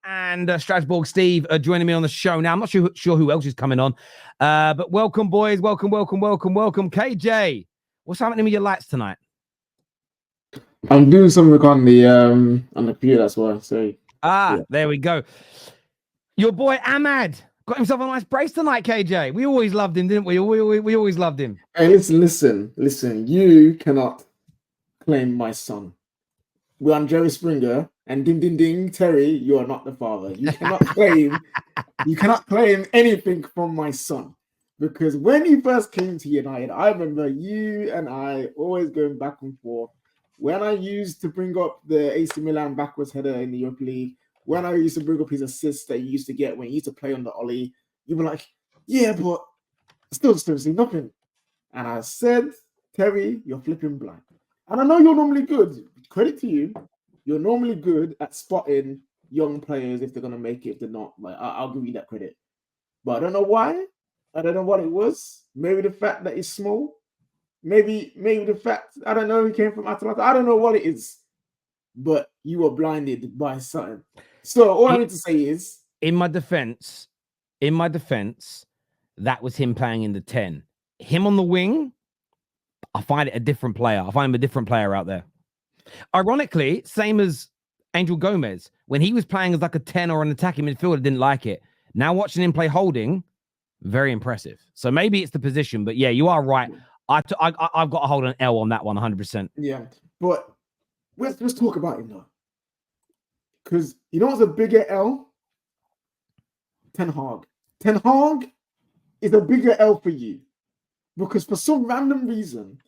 and Strasbourg Steve are joining me on the show now. I'm not sure who else is coming on, but welcome, boys. Welcome. KJ, what's happening with your lights tonight? I'm doing something on the computer, that's why. So There we go. Your boy Ahmad got himself a nice brace tonight, KJ. We always loved him, didn't we? We always loved him. Hey, listen. You cannot claim my son. We're on Jerry Springer, and ding ding ding, Terry, you are not the father. You cannot claim anything from my son. Because when he first came to United, I remember you and I always going back and forth. When I used to bring up the AC Milan backwards header in the Europa League, when I used to bring up his assists that he used to get when he used to play on the Ollie, you were like, yeah, but still see nothing. And I said, Terry, you're flipping blind. And I know you're normally good. Credit to you. You're normally good at spotting young players if they're going to make it, if they're not. Like, I'll give you that credit. But I don't know why. I don't know what it was. Maybe the fact that he's small. Maybe the fact, I don't know, he came from Atalanta. I don't know what it is. But you were blinded by something. So all I need to say is, in my defense, that was him playing in the 10. Him on the wing, I find it a different player. I find him a different player out there. Ironically, same as Angel Gomez. When he was playing as like a 10 or an attacking midfielder, didn't like it. Now watching him play holding, very impressive. So maybe it's the position, but yeah, you are right. I've got to hold an L on that one, 100%. Yeah, but let's talk about him now. Because you know what's a bigger L? Ten Hag. Ten Hag is a bigger L for you. Because for some random reason,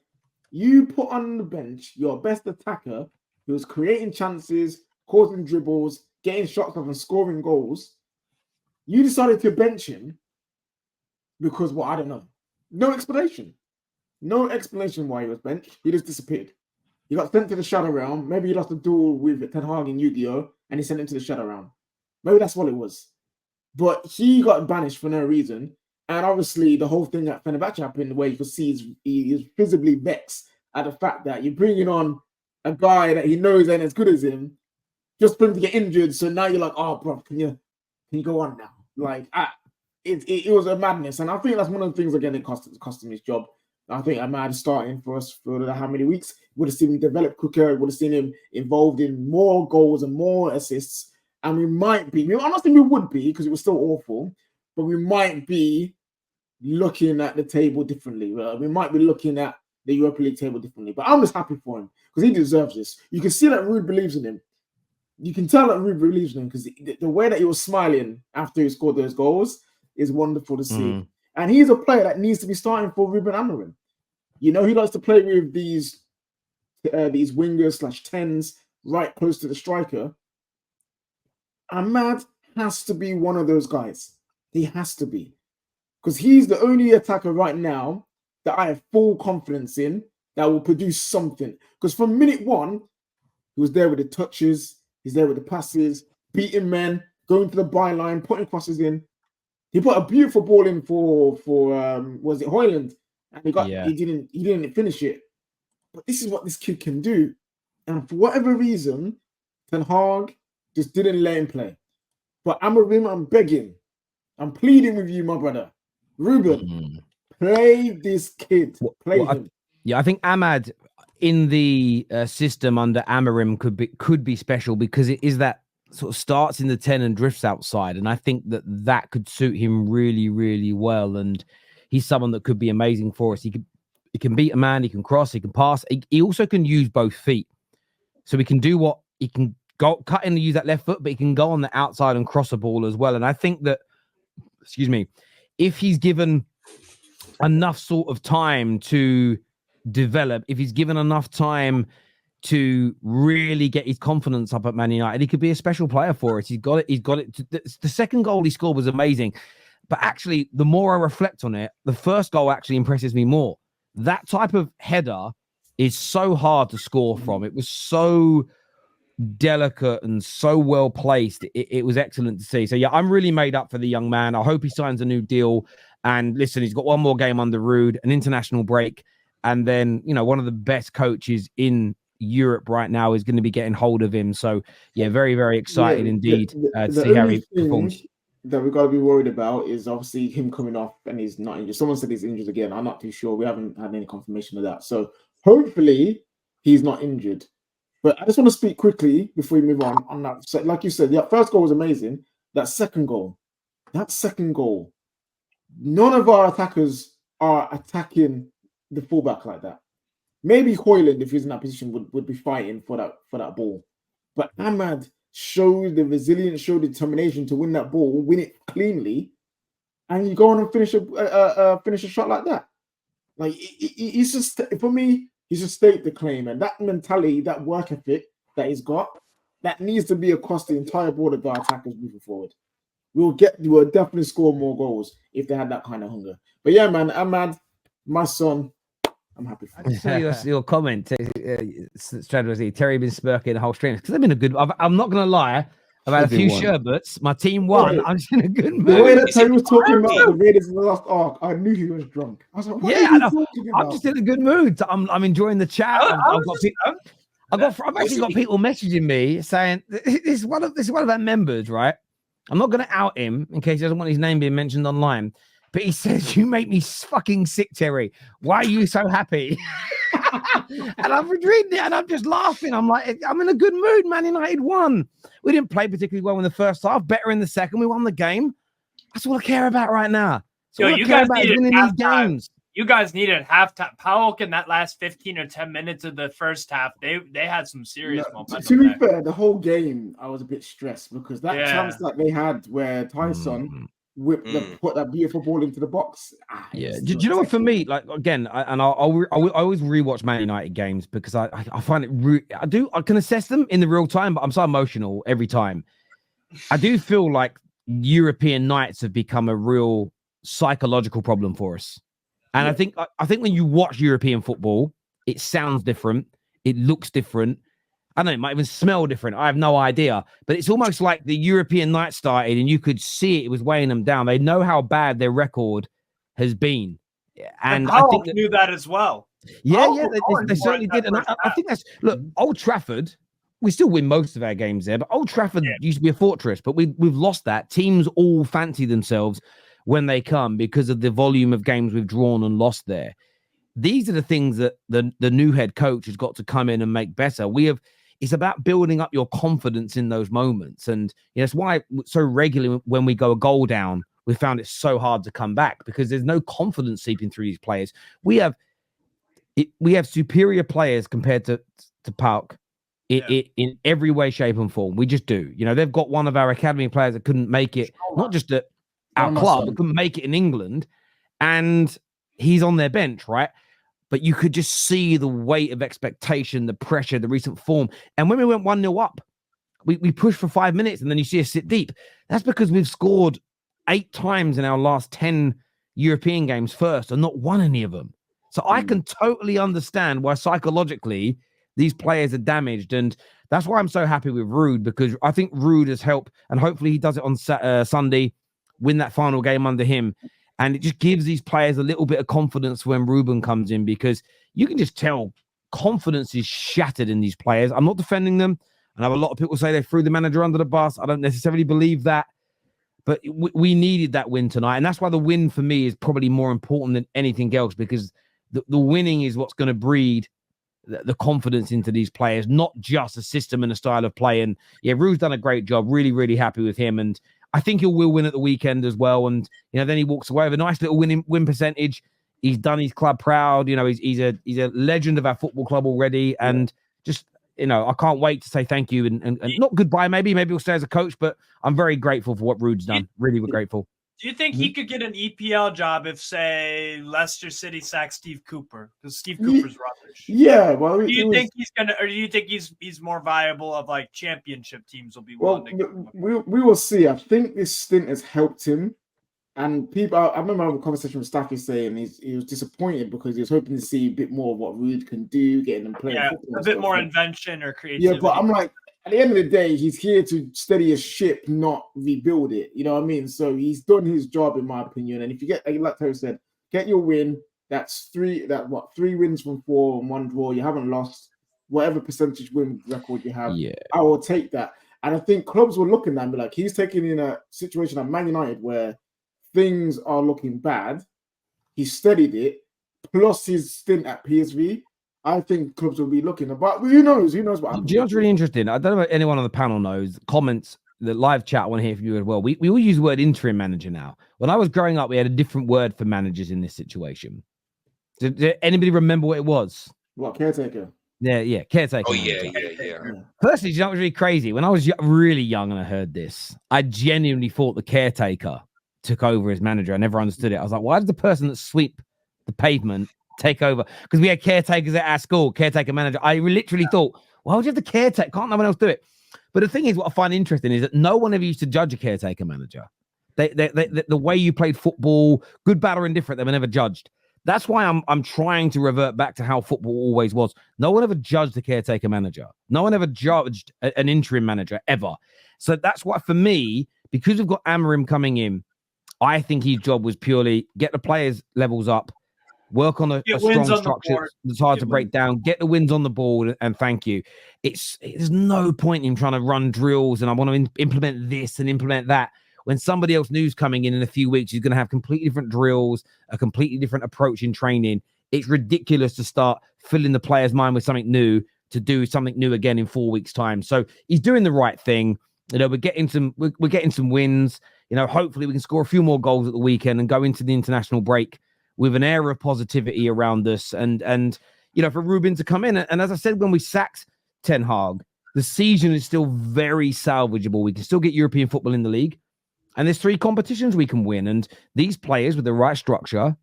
you put on the bench your best attacker who was creating chances, causing dribbles, getting shots off and scoring goals. You decided to bench him because, well, I don't know. No explanation. No explanation why he was benched. He just disappeared. He got sent to the shadow realm. Maybe he lost a duel with Ten Hag in Yu-Gi-Oh! And he sent him to the shadow realm. Maybe that's what it was. But he got banished for no reason. And obviously, the whole thing at Fenerbahce happened where you could see he is visibly vexed at the fact that you're bringing on a guy that he knows ain't as good as him just for him to get injured. So now you're like, oh, bro, can you go on now? Like, it was a madness. And I think that's one of the things, again, it cost him his job. I think Ahmad starting for us for how many weeks? Would have seen him develop quicker. Would have seen him involved in more goals and more assists. And we might be, I'm not saying we would be because it was still awful, but we might be looking at the table differently. We might be looking at the Europa League table differently. But I'm just happy for him because he deserves this. You can see that Ruben believes in him. You can tell that Ruben believes in him because the way that he was smiling after he scored those goals is wonderful to see. And he's a player that needs to be starting for Ruben Amorim. You know, he likes to play with these wingers /10s right close to the striker. Ahmad has to be one of those guys. He has to be. Because he's the only attacker right now that I have full confidence in that will produce something. Because from minute one, he was there with the touches, he's there with the passes, beating men, going to the byline, putting crosses in. He put a beautiful ball in for was it Højlund? And he didn't finish it. But this is what this kid can do. And for whatever reason, Ten Hag just didn't let him play. But Amorim, I'm begging. I'm pleading with you, my brother. Ruben, play this kid. Play him. I think Ahmad in the system under Amorim could be special because it is that sort of starts in the 10 and drifts outside. And I think that could suit him really, really well. And he's someone that could be amazing for us. He can beat a man, he can cross, he can pass. He also can use both feet. So he can do what he can go cut in and use that left foot, but he can go on the outside and cross a ball as well. And I think that, if he's given enough sort of time to develop, if he's given enough time to really get his confidence up at Man United, he could be a special player for us. He's got it. The second goal he scored was amazing. But actually, the more I reflect on it, the first goal actually impresses me more. That type of header is so hard to score from. It was so delicate and so well placed. It was excellent to see. So yeah, I'm really made up for the young man. I hope he signs a new deal. And listen, he's got one more game under Rude, an international break, and then one of the best coaches in Europe right now is going to be getting hold of him. So yeah, very, very excited indeed to The see how only he thing performs. that we got to be worried about is obviously him coming off and he's not injured. Someone said he's injured again. I'm not too sure. We haven't had any confirmation of that. So hopefully he's not injured. But I just want to speak quickly before we move on that. So, like you said, the first goal was amazing. That second goal, none of our attackers are attacking the fullback like that. Maybe Hoyland, if he's in that position, would be fighting for that ball. But Ahmad showed the resilience, showed the determination to win that ball, win it cleanly, and you go on and finish a shot like that. Like he's just, for me, he's just staked the claim, and that mentality, that work ethic that he's got, that needs to be across the entire board of our attackers moving forward. We'll definitely score more goals if they had that kind of hunger. But yeah, man, Ahmad, my son, I'm happy for I just saw your comment. Terry been smirking the whole stream because I've been a good. I'm not going to lie. I've had a few sherbets. My team won. I'm just in a good mood. The way that Terry was talking about the Raiders in the last arc, I knew he was drunk. I was like, what are you talking about? I'm just in a good mood. I'm enjoying the chat. I've actually got people messaging me saying this is one of our members, right? I'm not going to out him in case he doesn't want his name being mentioned online. But he says, you make me fucking sick, Terry. Why are you so happy? And I've been reading it and I'm just laughing. I'm like, I'm in a good mood. Man United won. We didn't play particularly well in the first half. Better in the second. We won the game. That's all I care about right now. Yo, you guys needed winning these games. You guys needed halftime. Pauk in that last 15 or 10 minutes of the first half, they had some serious momentum. To be fair, the whole game, I was a bit stressed because that chance that they had where Tyson put that beautiful ball into the box. Do you know what? For me, like again, I always rewatch Man United games because I find it. I can assess them in the real time, but I'm so emotional every time. I do feel like European nights have become a real psychological problem for us, and I think when you watch European football, it sounds different, it looks different. I don't know, it might even smell different. I have no idea. But it's almost like the European night started and you could see it was weighing them down. They know how bad their record has been. And I think knew that as well. Yeah, they certainly did. And I think that's, look, Old Trafford, we still win most of our games there, but Old Trafford used to be a fortress, but we've lost that. Teams all fancy themselves when they come because of the volume of games we've drawn and lost there. These are the things that the new head coach has got to come in and make better. It's about building up your confidence in those moments. And that's why so regularly when we go a goal down, we found it so hard to come back because there's no confidence seeping through these players. We have superior players compared to Pauk in every way, shape, and form. We just do. They've got one of our academy players that couldn't make it, not just at our club, but couldn't make it in England. And he's on their bench, right? But you could just see the weight of expectation, the pressure, the recent form. And when we went 1-0 up, we pushed for 5 minutes and then you see us sit deep. That's because we've scored 8 times in our last 10 European games first and not won any of them. So I can totally understand why psychologically these players are damaged. And that's why I'm so happy with Rude, because I think Rude has helped. And hopefully he does it on Sunday, win that final game under him. And it just gives these players a little bit of confidence when Ruben comes in, because you can just tell confidence is shattered in these players. I'm not defending them. And I have a lot of people say they threw the manager under the bus. I don't necessarily believe that. But we needed that win tonight. And that's why the win for me is probably more important than anything else, because the winning is what's going to breed the confidence into these players, not just a system and a style of play. And yeah, Rue's done a great job. Really, really happy with him. And I think he will win at the weekend as well. And, then he walks away with a nice little win percentage. He's done his club proud. He's a legend of our football club already. And just, I can't wait to say thank you and not goodbye. Maybe he'll stay as a coach, but I'm very grateful for what Rude's done. Really grateful. Do you think he could get an EPL job if, say, Leicester City sacks Steve Cooper? Because Steve Cooper's rubbish. Yeah, well, do you think he's gonna, or do you think he's more viable of like championship teams will be willing to? We will see. I think this stint has helped him, and people. I remember having a conversation with Staffy saying he was disappointed because he was hoping to see a bit more of what Rude can do, getting them playing. Yeah, a bit more invention or creativity. Yeah, but I'm like, at the end of the day, he's here to steady a ship, not rebuild it. You know what I mean? So he's done his job, in my opinion. And if you get, like Terry said, get your win. That's 3 wins from 4 and 1 draw. You haven't lost. whatever percentage win record you have. Yeah. I will take that. And I think clubs were looking at him like he's taking in a situation at Man United where things are looking bad. He steadied it, plus his stint at PSV. I think clubs will be looking about. Who knows? Who knows what happens? Do you know what's really interesting? I don't know if anyone on the panel knows. Comments, the live chat, I want to hear from you as well. We all use the word interim manager now. When I was growing up, we had a different word for managers in this situation. Did anybody remember what it was? What, caretaker? Yeah, caretaker. Oh, manager. yeah. Personally, you know what was really crazy? When I was really young and I heard this, I genuinely thought the caretaker took over as manager. I never understood it. I was like, why does the person that sweep the pavement take over? Because we had caretakers at our school, caretaker manager. I literally thought, why would you have the caretaker? Can't no one else do it? But the thing is, what I find interesting is that no one ever used to judge a caretaker manager. The way you played football, good, bad, or indifferent, they were never judged. That's why I'm trying to revert back to how football always was. No one ever judged the caretaker manager. No one ever judged an interim manager ever. So that's why, for me, because we've got Amorim coming in, I think his job was purely get the players' levels up, work on a strong structure that's hard to break down, get the wins on the board, and thank you. There's no point in trying to run drills and I want to implement this and implement that. When somebody else new's coming in a few weeks, he's going to have completely different drills, a completely different approach in training. It's ridiculous to start filling the player's mind with something new to do something new again in 4 weeks' time. So he's doing the right thing. You know, we're getting some wins. You know, hopefully we can score a few more goals at the weekend and go into the international break with an air of positivity around us. And you know, for Ruben to come in, and as I said, when we sacked Ten Hag, the season is still very salvageable. We can still get European football in the league. And there's 3 competitions we can win. And these players with the right structure,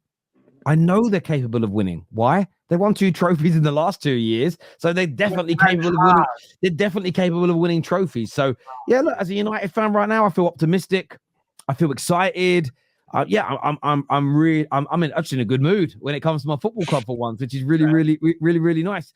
I know they're capable of winning. Why? They won 2 trophies in the last 2 years. So they're definitely capable of winning. They're definitely capable of winning trophies. So yeah, look, as a United fan right now, I feel optimistic. I feel excited. I'm actually in a good mood when it comes to my football club for once, which is really nice.